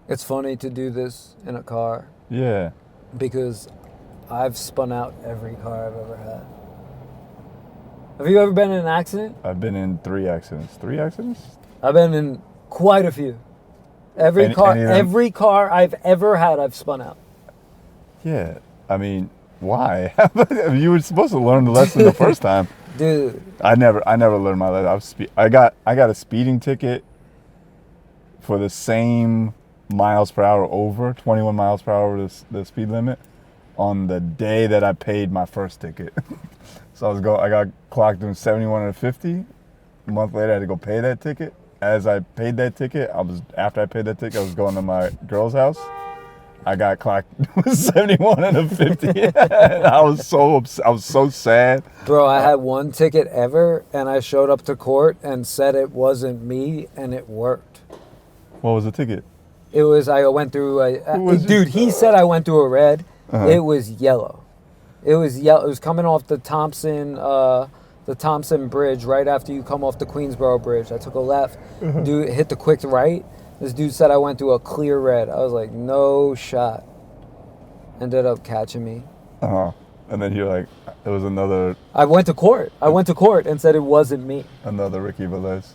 It's funny to do this in a car Yeah. because I've spun out every car I've ever had. Have you ever been in an accident? I've been in 3 accidents. 3 accidents? I've been in quite a few. Every Any car, of them? every car I've ever had, I've spun out. Yeah. I mean, why? You were supposed to learn the lesson the first time. Dude, I never learned my lesson. I got a speeding ticket for the same miles per hour over 21 miles per hour the speed limit on the day that I paid my first ticket. So I got clocked doing 71 and 50. A month later, I had to go pay that ticket. As I paid that ticket, after I paid that ticket, I was going to my girl's house. I got clocked 71 and a 50. And I was so sad. bro, I had one ticket ever, and I showed up to court and said it wasn't me, and it worked. What was the ticket? It was, I went through dude, he said I went through a red. Uh-huh. It was yellow. It was yellow. It was coming off the Thompson Bridge right after you come off the Queensboro Bridge. I took a left. Dude hit the quick right. This dude said I went through a clear red. I was like, no shot. Ended up catching me. And then you're like, it was another I went to court. I went to court and said it wasn't me. Ricky Velez.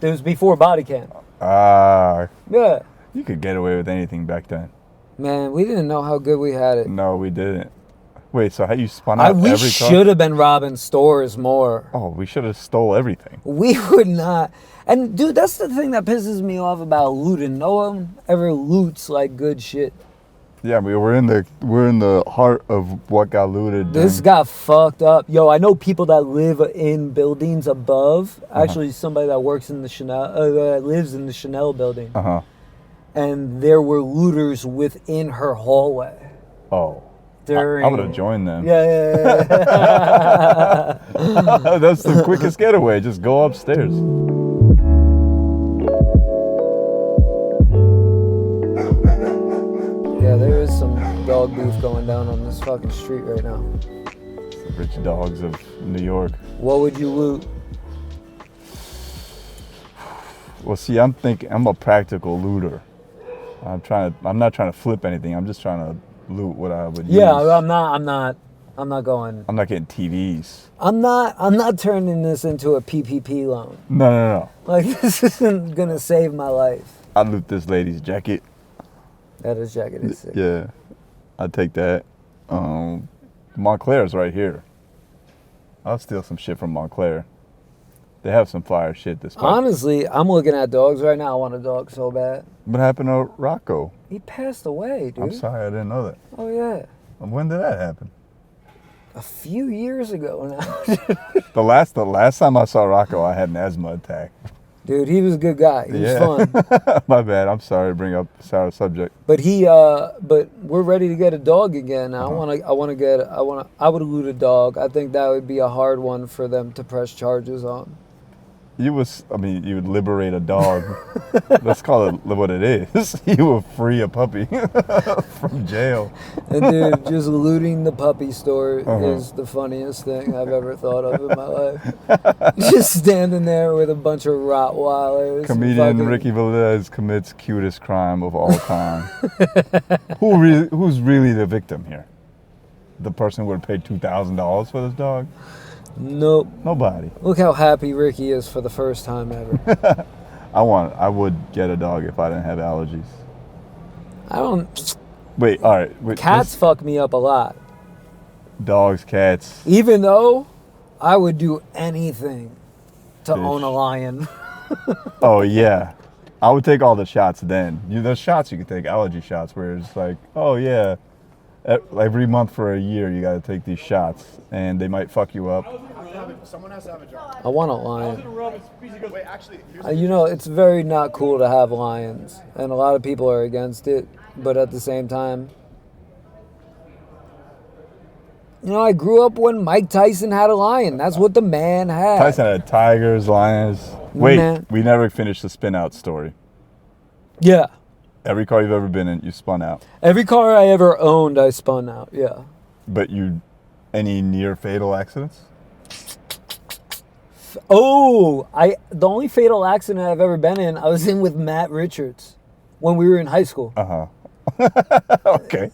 It was before body cam. Ah, Yeah. you could get away with anything back then. Man, we didn't know how good we had it. No, we didn't. Wait, so how you spun out We every car? should have been robbing stores more. Oh, we should have stole everything. We would not. And dude, that's the thing that pisses me off about looting. No one ever loots like good shit. Yeah, we're in the heart of what got looted. This got fucked up. Yo, I know people that live in buildings above. Actually, somebody that works in the Chanel, that lives in the Chanel building. And there were looters within her hallway. Oh. During... I would have joined them. Yeah. That's the quickest getaway. Just go upstairs. Yeah, there is some dog beef going down on this fucking street right now. It's the rich dogs of New York. What would you loot? Well, see, I'm a practical looter. I'm not trying to flip anything. I'm just trying to loot what I would use. Yeah, I'm not going. I'm not getting TVs. I'm not turning this into a PPP loan. No. Like, this isn't gonna save my life. I'd loot this lady's jacket. That is jacket is sick. Yeah, I'd take that. Montclair's right here. I'll steal some shit from Montclair. They have some fire shit this month. Honestly, I'm looking at dogs right now. I want a dog so bad. What happened to Rocco? He passed away, dude. I'm sorry, I didn't know that. Oh yeah. When did that happen? A few years ago now. The last time I saw Rocco, I had an asthma attack. Dude, he was a good guy. He was fun. My bad. I'm sorry to bring up a sour subject. But but we're ready to get a dog again. I would loot a dog. I think that would be a hard one for them to press charges on. You would liberate a dog. Let's call it what it is. You would free a puppy from jail. And dude, just looting the puppy store is the funniest thing I've ever thought of in my life. Just standing there with a bunch of Rottweilers. Comedian Ricky Velez commits cutest crime of all time. Who's really the victim here? The person who would have paid $2,000 for this dog? Nope. Nobody. Look how happy Ricky is for the first time ever. I would get a dog if I didn't have allergies. I don't... Wait, all right. Cats fuck me up a lot. Dogs, cats. Even though I would do anything to Fish. own a lion. Oh, yeah. I would take all the shots then. There's shots you can take, allergy shots, where it's like, oh, yeah. Every month for a year, you got to take these shots, and they might fuck you up. Someone has to have a job. I want a lion. Wait, actually, It's very not cool to have lions, and a lot of people are against it, but at the same time, I grew up when Mike Tyson had a lion. That's what the man had. Tyson had tigers, lions. Wait, Man. we never finished the spin out story. Yeah. Every car you've ever been in, you spun out. Every car I ever owned, I spun out, yeah. But any near fatal accidents? The only fatal accident I've ever been in, I was in with Matt Richards. when we were in high school. Okay.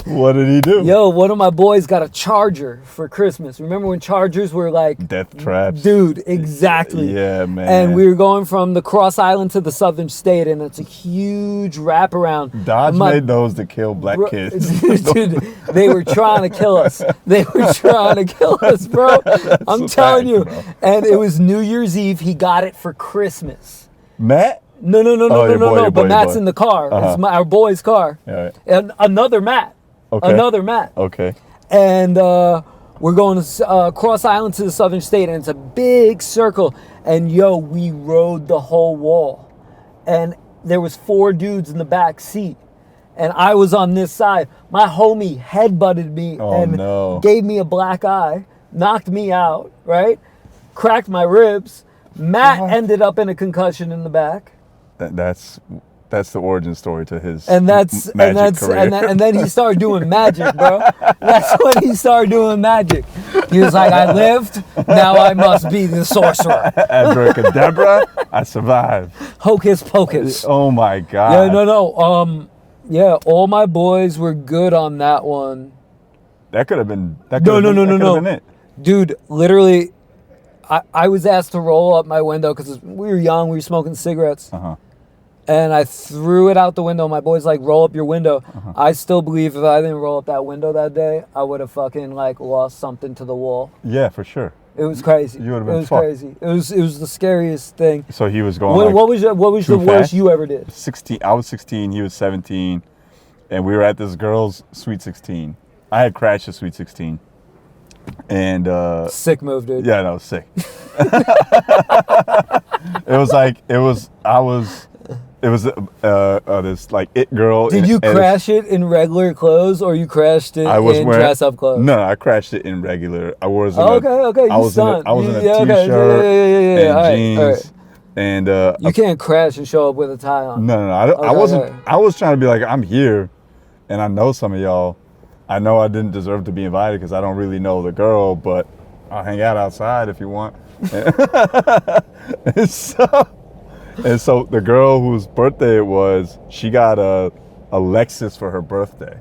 What did he do? Yo, one of my boys got a charger for Christmas. Remember when chargers were like Death traps. Dude, exactly. Yeah, man. And we were going from the Cross Island to the Southern State, and it's a huge wraparound. Dodge made those to kill black kids. Dude, they were trying to kill us. They were trying to kill us, bro. I'm telling you. Bro. And it was New Year's Eve. He got it for Christmas. Matt? No. Your But boy, Matt's in the car. It's our boy's car. Right. And another Matt. Okay. Another Matt. Okay. And we're going to Cross Island to the Southern State, and it's a big circle. And yo, we rode the whole wall, and there was 4 dudes in the back seat, and I was on this side. My homie headbutted me and gave me a black eye, knocked me out, right? Cracked my ribs. Matt ended up in a concussion in the back. That's the origin story to his magic career. And then he started doing magic, bro. That's when he started doing magic. He was like, I lived, now I must be the sorcerer. Abracadabra, I survived. Hocus pocus. Oh my God. Yeah, no. Yeah, all my boys were good on that one. That could have been. No. Been it. Dude, literally, I was asked to roll up my window because we were young, we were smoking cigarettes. And I threw it out the window. My boy's like, roll up your window. I still believe if I didn't roll up that window that day, I would have fucking like lost something to the wall. Yeah, for sure. It was crazy. You would have been It was fucked. crazy. It was the scariest thing. So he was going. What was the worst fast? you ever did? 16. I was 16. He was 17, and we were at this girl's sweet 16. I had crashed a sweet 16, and Sick move, dude. yeah, that was sick. It was this like it girl. Did you crash it in regular clothes or you crashed it in dress up clothes? No, I crashed it in regular. I was in okay. I was in a t-shirt and jeans. And you can't crash and show up with a tie on. No. I wasn't. I was trying to be like, I'm here, and I know some of y'all. I know I didn't deserve to be invited because I don't really know the girl, but I'll hang out outside if you want. And so the girl whose birthday it was, she got a Lexus for her birthday.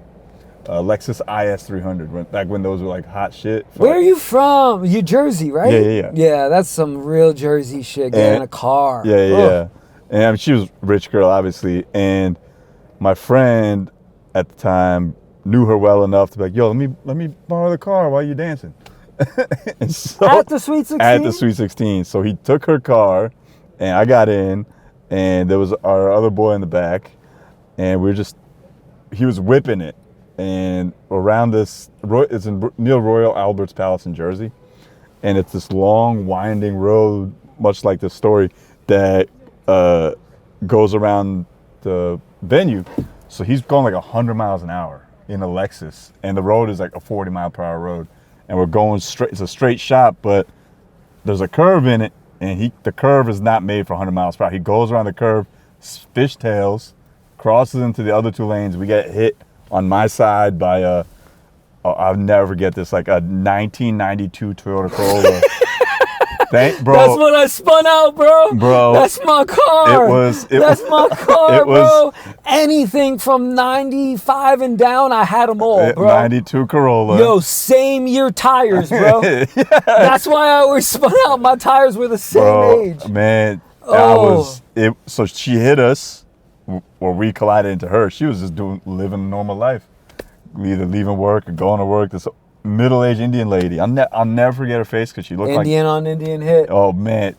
A Lexus IS 300, back when those were like hot shit. Where are you from? You Jersey, right? Yeah. Yeah, that's some real Jersey shit. Getting a car. Yeah. And I mean, she was a rich girl, obviously. And my friend at the time knew her well enough to be like, yo, let me borrow the car while you dancing. And so, at the Sweet 16? At the Sweet 16. So he took her car, and I got in, and there was our other boy in the back, and he was whipping it. And around this, it's near Royal Albert's Palace in Jersey. And it's this long, winding road, much like this story, that goes around the venue. So he's going like 100 miles an hour in a Lexus. And the road is like a 40 mile per hour road. And we're going straight, it's a straight shot, but there's a curve in it. And the curve is not made for 100 miles per hour. He goes around the curve, fishtails, crosses into the other 2 lanes. We get hit on my side by I'll never forget this, like a 1992 Toyota Corolla. Bro. That's what I spun out, bro. Bro. That's my car. That's my car, bro. Anything from 95 and down, I had them all, bro. 92 Corolla. Yo, same year tires, bro. Yeah. That's why I always spun out. My tires were the same age. Man, so she hit us, or we collided into her. She was just living a normal life, either leaving work or going to work. This middle-aged Indian lady. I'll never forget her face because she looked Indian on Indian hit. Oh man,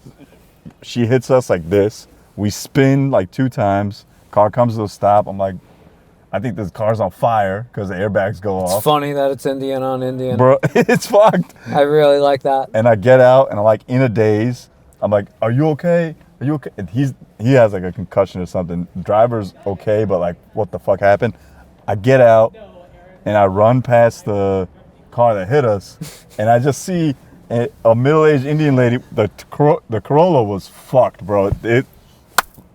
she hits us like this. We spin like 2 times. Car comes to a stop. I'm like, I think this car's on fire because the airbags go off. It's funny that it's Indian on Indian. Bro, it's fucked. I really like that. And I get out and I'm like in a daze. I'm like, are you okay? Are you okay? And he has like a concussion or something. Driver's okay, but like, what the fuck happened? I get out and I run past the car that hit us, and I just see a middle-aged Indian lady. The Corolla was fucked, bro.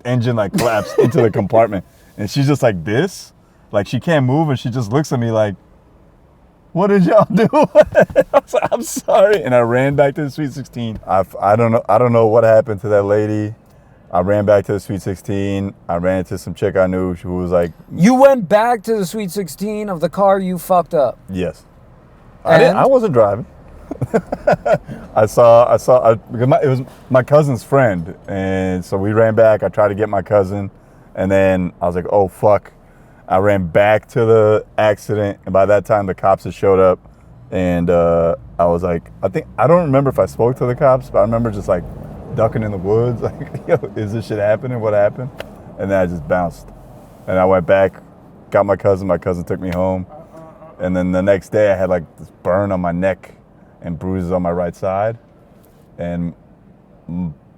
Engine like collapsed into the compartment, and she's just like this, like she can't move, and she just looks at me like, "What did y'all do?" I was like, "I'm sorry," and I ran back to the Sweet 16. I don't know what happened to that lady. I ran back to the Sweet 16. I ran into some chick I knew who was like, You went back to the Sweet 16 of the car you fucked up. yes. And? I wasn't driving. Because it was my cousin's friend, and so we ran back. I tried to get my cousin, and then I was like, oh fuck. I ran back to the accident, and by that time the cops had showed up, and I was like, I don't remember if I spoke to the cops, but I remember just like ducking in the woods, like, yo, is this shit happening? What happened? And then I just bounced, and I went back, got my cousin took me home, and then the next day I had like this burn on my neck and bruises on my right side, and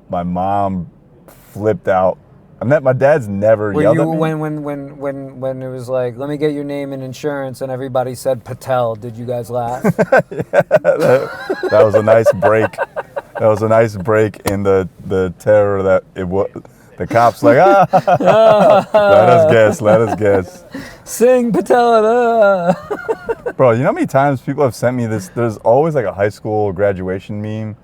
my mom flipped out. My dad's never yelled at me. When it was like, let me get your name and insurance, and everybody said Patel, did you guys laugh? that was a nice break. That was a nice break in the terror that it was. The cops like, let us guess. Sing Patel. Bro, you know how many times people have sent me this? There's always like a high school graduation meme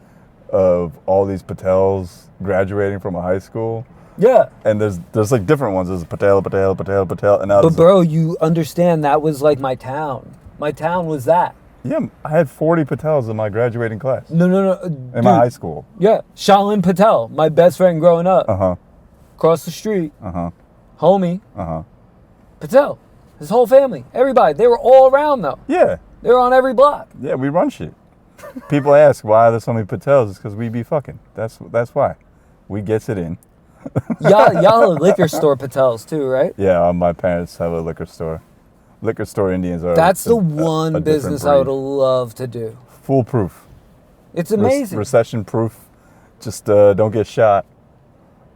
of all these Patels graduating from a high school. Yeah. And there's like different ones. There's Patel, and now. But bro, you understand that was like my town. My town was that. Yeah, I had 40 Patels in my graduating class. No. In my high school. Yeah, Shalin Patel, my best friend growing up. Across the street. Homie. Patel. His whole family. Everybody. They were all around though. Yeah. They were on every block. Yeah, we run shit. People ask why there's so many Patels. It's because we be fucking. That's why. We gets it in. y'all a liquor store Patels too, right? Yeah, my parents have a liquor store. Liquor store Indians are. That's the one business I would love to do. Foolproof. It's amazing. Recession proof. Just don't get shot.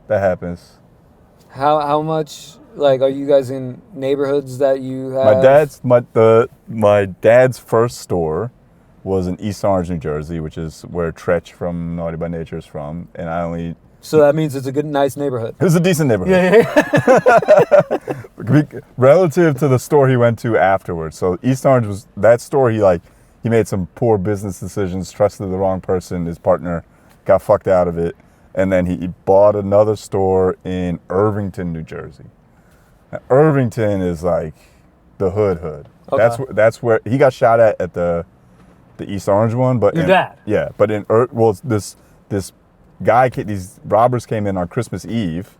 That happens. How much? Like, are you guys in neighborhoods that you have? My dad's first store was in East Orange, New Jersey, which is where Tretch from Naughty by Nature is from, and I only. So that means it's a nice neighborhood. It was a decent neighborhood. Yeah. Relative to the store he went to afterwards. So East Orange was that store. He made some poor business decisions, trusted the wrong person. His partner got fucked out of it, and then he bought another store in Irvington, New Jersey. Now, Irvington is like the hood. Okay. That's where he got shot at the East Orange one. But your dad. Yeah, but this guy, these robbers came in on Christmas Eve.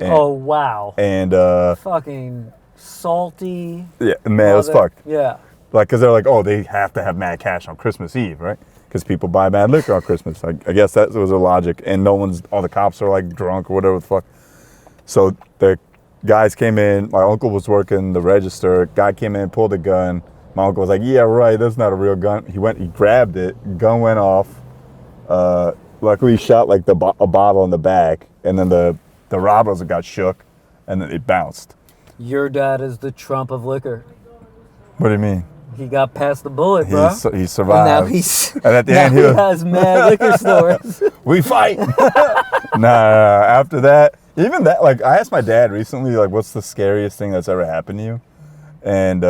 And, oh wow. And fucking salty. Yeah, man, it was fucked. Yeah. Like, cause they're like, oh, they have to have mad cash on Christmas Eve, right? Because people buy mad liquor on Christmas. I guess that was their logic. And all the cops are like drunk or whatever the fuck. So the guys came in. My uncle was working the register. Guy came in, pulled a gun. My uncle was like, yeah, right, that's not a real gun. He grabbed it. Gun went off. Luckily, he shot like a bottle in the back, and then the robbers got shook, and then it bounced. Your dad is the Trump of liquor. What do you mean? He got past the bullet, bro. He survived. And at the end, he has mad liquor stores. We fight. Nah. After that, even that, like, I asked my dad recently, like, what's the scariest thing that's ever happened to you? And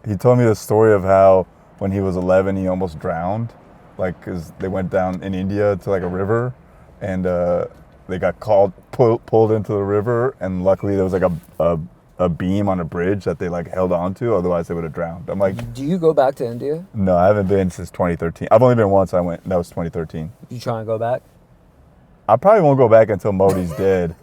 he told me the story of how when he was 11, he almost drowned. Like, because they went down in India to like a river, and they got pulled into the river, and luckily there was like a beam on a bridge that they like held on to, otherwise they would have drowned. I'm like, do you go back to India? No, I haven't been since 2013. I've only been once. I went. That was 2013. You trying to go back? I probably won't go back until Modi's dead.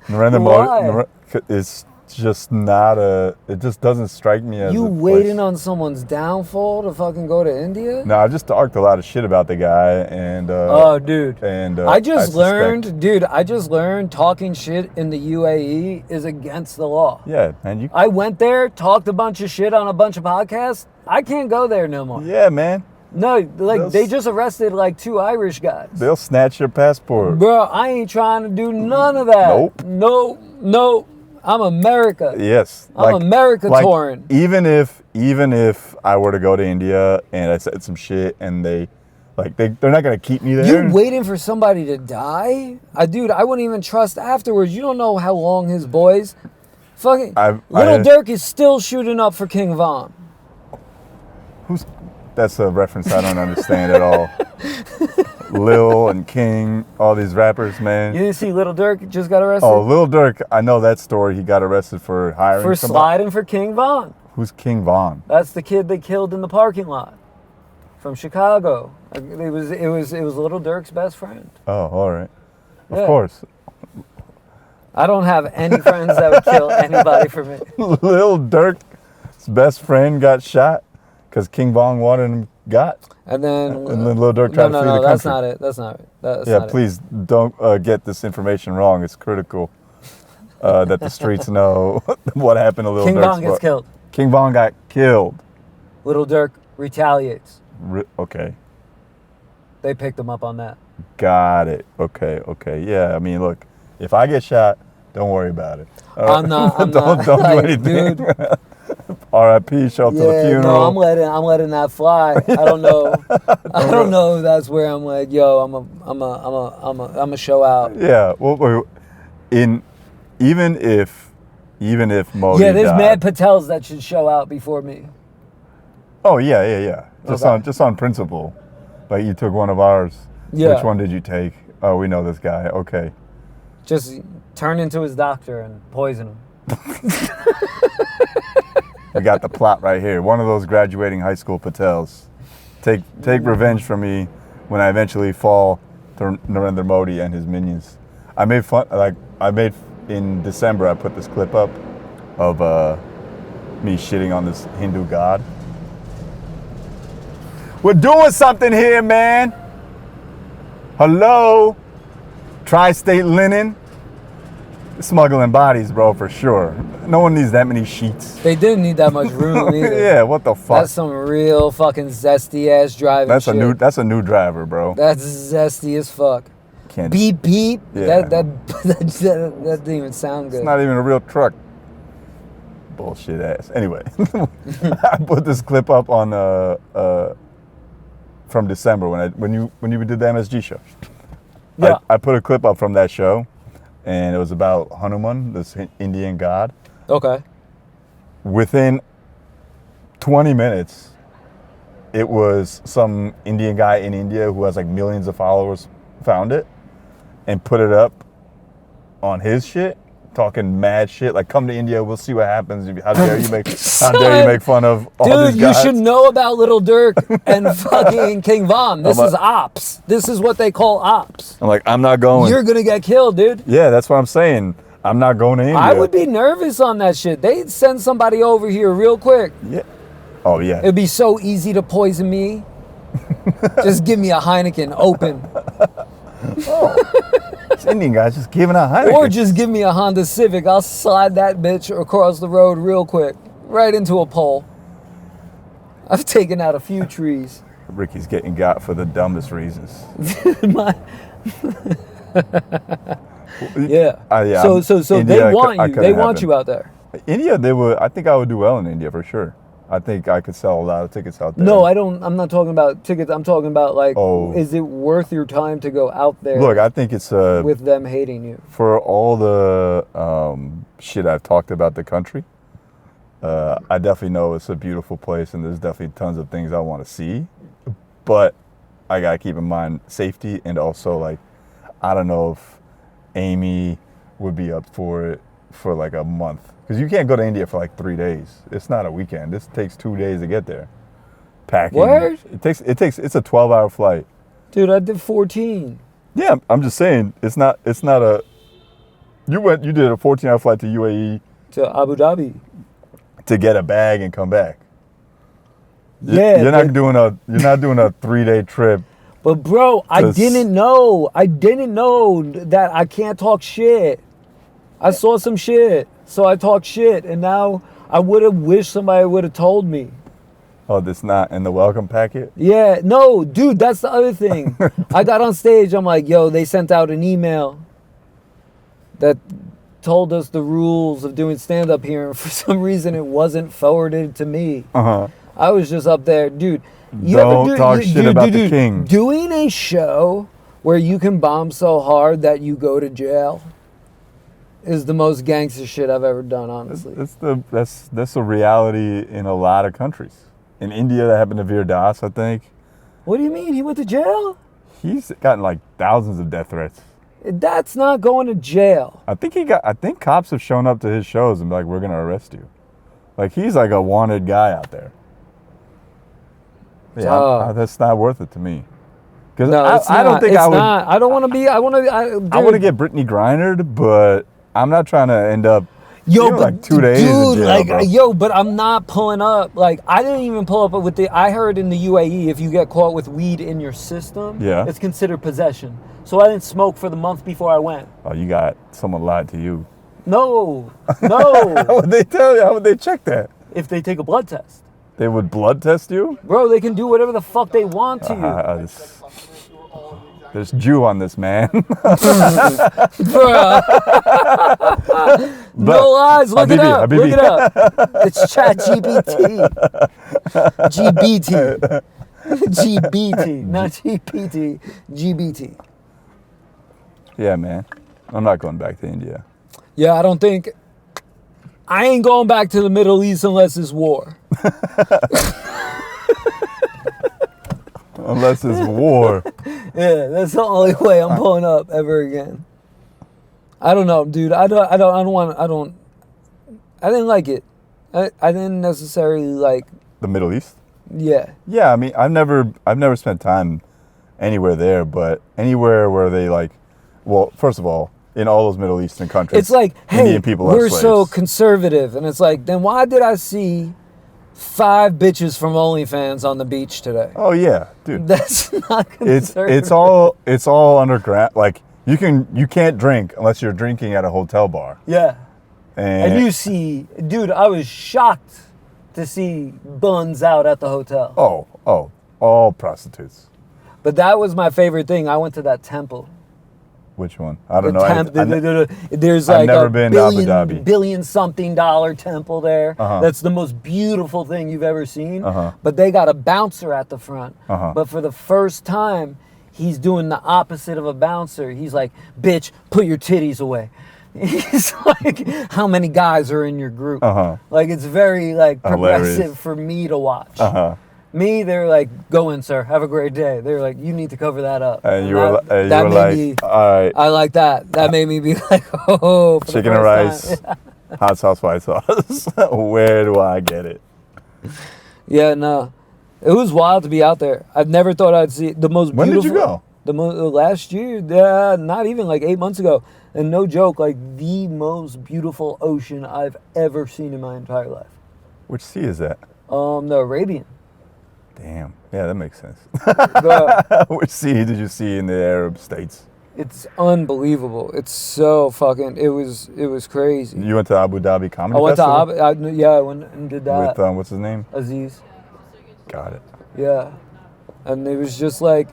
Narendra Modi, it's just not it just doesn't strike me as you waiting on someone's downfall to fucking go to India? No, I've just talked a lot of shit about the guy, and oh dude, and I just learned talking shit in the UAE is against the law. Yeah, man. I went there, talked a bunch of shit on a bunch of podcasts. I can't go there no more. Yeah, man. No, like they just arrested like 2 Irish guys. They'll snatch your passport. Bro, I ain't trying to do none of that. Nope. I'm America. Yes. I'm America touring. Even if I were to go to India and I said some shit and they're not gonna keep me there. You waiting for somebody to die? Dude, I wouldn't even trust afterwards. You don't know how long his boys fucking Lil Durk is still shooting up for King Von. That's a reference I don't understand at all. Lil and King, all these rappers, man. You didn't see Lil Durk just got arrested? Oh, Lil Durk, I know that story. He got arrested for hiring for somebody. sliding for King Von. Who's King Von? That's the kid they killed in the parking lot from Chicago. It was Lil Durk's best friend. Oh, all right. Yeah. Of course. I don't have any friends that would kill anybody for me. Lil Durk's best friend got shot because King Von wanted him got. And then Lil Durk tried to flee the country. that's not it. That's not it. That's Yeah, not please don't get this information wrong. It's critical that the streets know what happened to Lil King Durk. Von gets killed. King Von got killed. Lil Durk retaliates. Okay. They picked him up on that. Got it. Okay. Yeah, I mean, look, if I get shot, don't worry about it. I'm not. Don't do like, anything. dude. R.I.P. Show up to the funeral. No, I'm letting that fly. I don't know. I don't know. That's where I'm like, yo, I'm a show out. Yeah. Well, even if Modi Yeah, there's died. mad Patels that should show out before me. Oh yeah. Just on principle. Like you took one of ours. Yeah. Which one did you take? Oh, we know this guy. Okay. Just turn into his doctor and poison him. We got the plot right here. One of those graduating high school Patels. Take revenge from me when I eventually fall to Narendra Modi and his minions. I made in December, I put this clip up of me shitting on this Hindu god. We're doing something here, man. Hello? Tri-state linen. Smuggling bodies, bro, for sure. No one needs that many sheets. They didn't need that much room either. Yeah, what the fuck? That's some real fucking zesty ass driving That's shit. That's a new driver, bro. That's zesty as fuck. Can't. Beep beep. Yeah. That didn't even sound good. It's not even a real truck. Bullshit ass. Anyway, I put this clip up on from December when you did the MSG show. Yeah. I put a clip up from that show, and it was about Hanuman, this Indian god. Okay. Within 20 minutes, it was some Indian guy in India who has like millions of followers found it and put it up on his shit, talking mad shit like, come to India, we'll see what happens. How dare you make fun of all Dude, these guys? you should know about Lil Durk and fucking King Von. This is ops. This is what they call ops. I'm like, I'm not going. You're gonna get killed, dude. Yeah, that's what I'm saying. I'm not going to India. I would be nervous on that shit. They'd send somebody over here real quick. Yeah. Oh yeah. It'd be so easy to poison me. Just give me a Heineken open. This Indian guy's just giving out Heineken. Or just give me a Honda Civic. I'll slide that bitch across the road real quick. Right into a pole. I've taken out a few trees. Ricky's getting got for the dumbest reasons. Yeah. Yeah. So India, they want you. They couldn't want happen. you out there. India, I think I would do well in India for sure. I think I could sell a lot of tickets out there. No, I'm not talking about tickets. I'm talking about like, is it worth your time to go out there? Look, I think it's with them hating you. For all the shit I've talked about the country. I definitely know it's a beautiful place, and there's definitely tons of things I want to see. But I gotta keep in mind safety, and also like, I don't know if Amy would be up for it for like a month. Because you can't go to India for like 3 days. It's not a weekend. This takes 2 days to get there. Packing. Where? It's a 12-hour flight. Dude, I did 14. Yeah, I'm just saying it's not a. You did a 14-hour flight to UAE To Abu Dhabi. to get a bag and come back. Yeah, you're not doing a 3-day trip. But bro, I didn't know that I can't talk shit. I saw some shit, so I talk shit, and now I would have wished somebody would have told me. Oh, that's not in the welcome packet? Yeah, no, dude, that's the other thing. I got on stage, I'm like, yo, they sent out an email that told us the rules of doing stand-up here, and for some reason it wasn't forwarded to me. Uh-huh. I was just up there, dude. Don't talk shit about the king. Doing a show where you can bomb so hard that you go to jail is the most gangster shit I've ever done, honestly. That's a reality in a lot of countries. In India, that happened to Veer Das, I think. What do you mean? He went to jail? He's gotten like thousands of death threats. That's not going to jail. I think cops have shown up to his shows and be like, we're gonna arrest you. Like he's like a wanted guy out there. Yeah, that's not worth it to me. Because No, I don't think I would. Not. I don't want to be. I want to. I want to get Brittany Grinered, but I'm not trying to end up. Yo, but like 2 days dude, in jail, like, bro. yo, but I'm not pulling up. Like, I didn't even pull up with the. I heard in the UAE, if you get caught with weed in your system, Yeah. it's considered possession. So I didn't smoke for the month before I went. Oh, you got someone lied to you. No. How would they tell you? How would they check that? If they take a blood test, They would blood test you? bro, they can do whatever the fuck they want to you. There's Jew on this, man. Bruh. No lies. Look it up. Habibi. Look it up. It's Chat GPT. GBT. GBT. Not GPT. GBT. Yeah, man. I'm not going back to India. Yeah, I don't think. I ain't going back to the Middle East unless it's war. Unless it's war. Yeah, that's the only way I'm pulling up ever again. I don't know, dude. I didn't like it. I didn't necessarily like. The Middle East? Yeah. Yeah, I mean, I've never spent time anywhere there, but anywhere where they like, well, first of all, in all those Middle Eastern countries, It's like, hey, Indian people are we're slaves. so conservative, and it's like, then why did I see 5 bitches from OnlyFans on the beach today? Oh yeah, dude. That's not conservative. It's all underground. Like you can't drink unless you're drinking at a hotel bar. Yeah. And, And you see, dude, I was shocked to see buns out at the hotel. all prostitutes. But that was my favorite thing. I went to that temple. Which one? I don't know. There's I've like never a been to Abu billion, Dhabi. billion something dollar temple there. Uh-huh. That's the most beautiful thing you've ever seen. Uh-huh. But they got a bouncer at the front. Uh-huh. But for the first time, he's doing the opposite of a bouncer. He's like, bitch, put your titties away. He's like, how many guys are in your group? Uh-huh. Like, it's very like progressive Hilarious. for me to watch. Uh-huh. Me, they're like, go in, sir. Have a great day. They're like, you need to cover that up. And you were that made like, me, all right, I like that. That made me be like, oh, for the chicken and first rice, time. hot sauce, white sauce. Where do I get it? Yeah, no. It was wild to be out there. I've never thought I'd see the most When beautiful. did you go? Last year, yeah, not even like 8 months ago. And no joke, like the most beautiful ocean I've ever seen in my entire life. Which sea is that? The Arabian. Damn. Yeah, that makes sense. Bruh, Which sea did you see in the Arab states? it's unbelievable. It's so fucking. It was crazy. You went to Abu Dhabi Comedy I went to Festival? I went and did that. With, what's his name? Aziz. Got it. Yeah. And it was just like,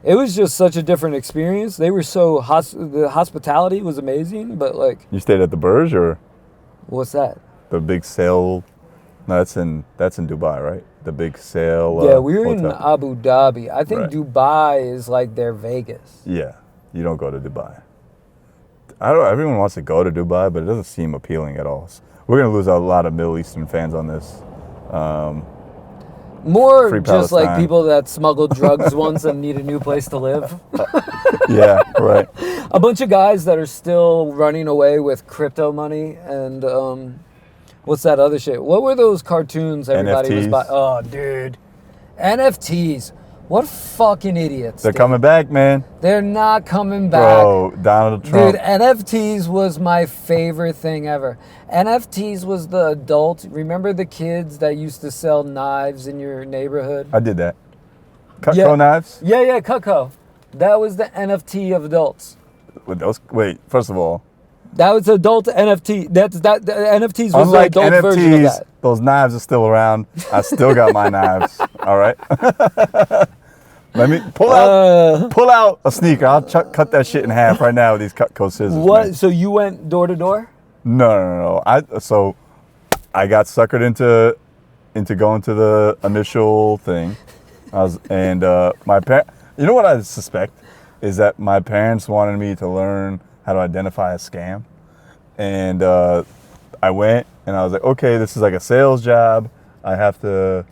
it was just such a different experience. They were so, the hospitality was amazing, but like, You stayed at the Burj or what's that? the big sail? No, that's in Dubai, right? The big sail. Yeah, we were in hotel. Abu Dhabi. I think Right. Dubai is like their Vegas. Yeah, you don't go to Dubai. Everyone wants to go to Dubai, but it doesn't seem appealing at all. We're gonna lose a lot of Middle Eastern fans on this. More Free just like Palestine. people that smuggled drugs once and need a new place to live. Yeah, right. A bunch of guys that are still running away with crypto money and what's that other shit? What were those cartoons everybody was NFTs? buying? Oh, dude. NFTs. What fucking idiots. They're dude. coming back, man. They're not coming back. Bro, Donald Trump. Dude, NFTs was my favorite thing ever. NFTs was the adult. Remember the kids that used to sell knives in your neighborhood? I did that. Cutco Yeah. knives? Yeah, Cutco. That was the NFT of adults. With those, wait, first of all, That was adult NFT. The NFTs was unlike the adult version of NFTs, that. those knives are still around. I still got my knives. All right. Let me pull out a sneaker. I'll cut that shit in half right now with these Cutco scissors. What? man. So you went door to door? No. I got suckered into going to the initial thing. My parents. You know what I suspect is that my parents wanted me to learn how to identify a scam, and I went and I was like, okay, this is like a sales job. I have to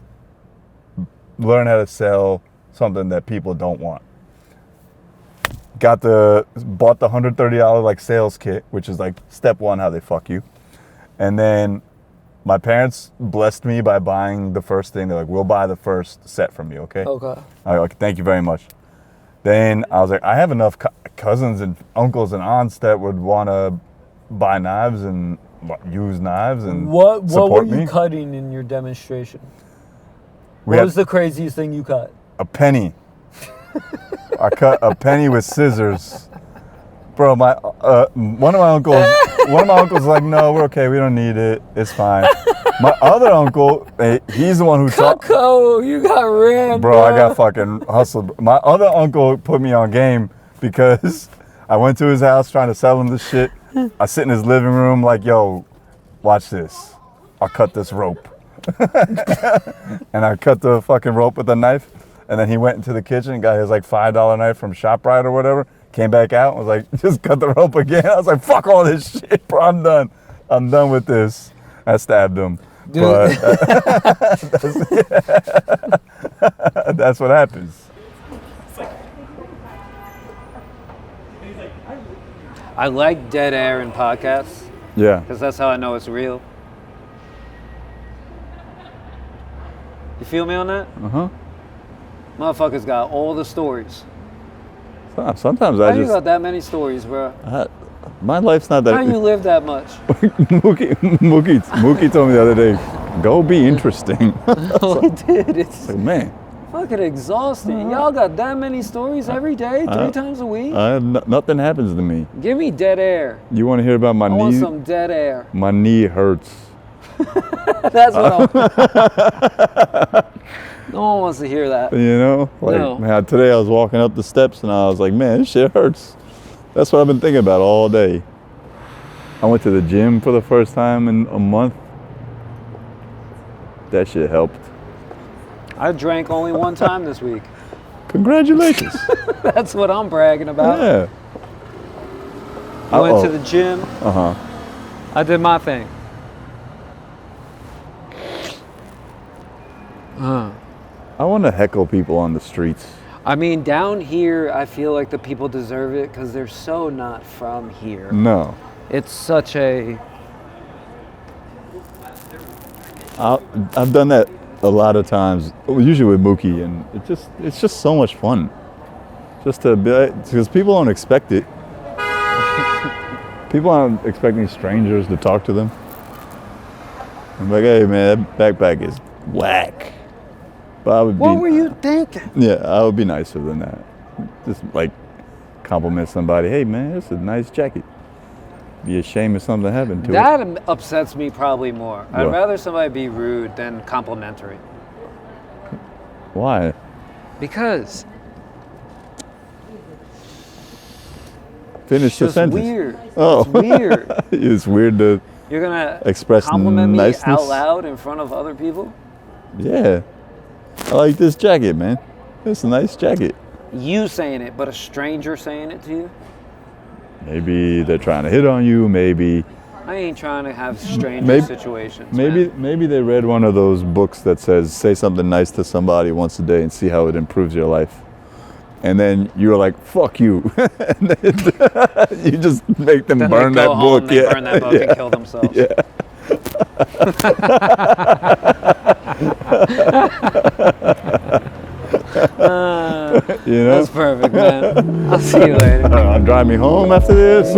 learn how to sell something that people don't want. bought the $130 like sales kit, which is like step one, how they fuck you. And then my parents blessed me by buying the first thing. They're like, we'll buy the first set from you, okay? Okay. I like, thank you very much. Then I was like, I have enough cousins and uncles and aunts that would want to buy knives and use knives and What support were you me. cutting in your demonstration? We What had was the craziest thing you cut? a penny. I cut a penny with scissors. Bro, one of my uncles was like, no, we're okay, we don't need it, it's fine. My other uncle, he's the one who taught. Coco, you got ran, Bro, I got fucking hustled. My other uncle put me on game because I went to his house trying to sell him this shit. I sit in his living room like, yo, watch this. I'll cut this rope. And I cut the fucking rope with a knife. And then he went into the kitchen and got his like $5 knife from ShopRite or whatever. Came back out and was like, just cut the rope again. I was like, fuck all this shit, bro. I'm done. I'm done with this. I stabbed him. Dude. But that's what happens. I like dead air in podcasts Yeah. because that's how I know it's real. You feel me on that? Uh-huh. Motherfuckers got all the stories. Sometimes How I you just, got that many stories, bro? my life's not that. How you live that much? Mookie told me the other day, go be interesting. Oh, it did. It's Like, man, fucking exhausting. Y'all got that many stories every day, 3 times a week? nothing happens to me. Give me dead air. You want to hear about my I want knee? some dead air. My knee hurts. That's what no one wants to hear that. You know, like No. man, today I was walking up the steps and I was like, man, this shit hurts. That's what I've been thinking about all day. I went to the gym for the first time in a month. That shit helped. I drank only one time this week. Congratulations. That's what I'm bragging about. Yeah. I went to the gym. Uh-huh. I did my thing. I want to heckle people on the streets. I mean, down here, I feel like the people deserve it because they're so not from here. No. It's such a... I've done that a lot of times, usually with Mookie, and it's just so much fun. Just to be, because people don't expect it. People aren't expecting strangers to talk to them. I'm like, hey man, that backpack is whack. But I would What were you thinking? Yeah, I would be nicer than that. Just like compliment somebody. Hey man, that's a nice jacket. Be a shame if something happened to it. That upsets me probably more. I'd What? rather somebody be rude than complimentary. Why? Because Finish it's the just sentence. weird. Oh. It's weird. It's weird to You're gonna express compliment me niceness. out loud in front of other people? Yeah. I like this jacket, man. It's a nice jacket. You saying it, but a stranger saying it to you? Maybe they're trying to hit on you. Maybe I ain't trying to have stranger Maybe- situations. maybe man. maybe they read one of those books that says say something nice to somebody once a day and see how it improves your life. And then you're like, fuck you. And then you just make them Then burn they that go book. home, they burn that book and kill themselves. Yeah. You know? That's perfect, man. I'll see you later. Drive me home after this.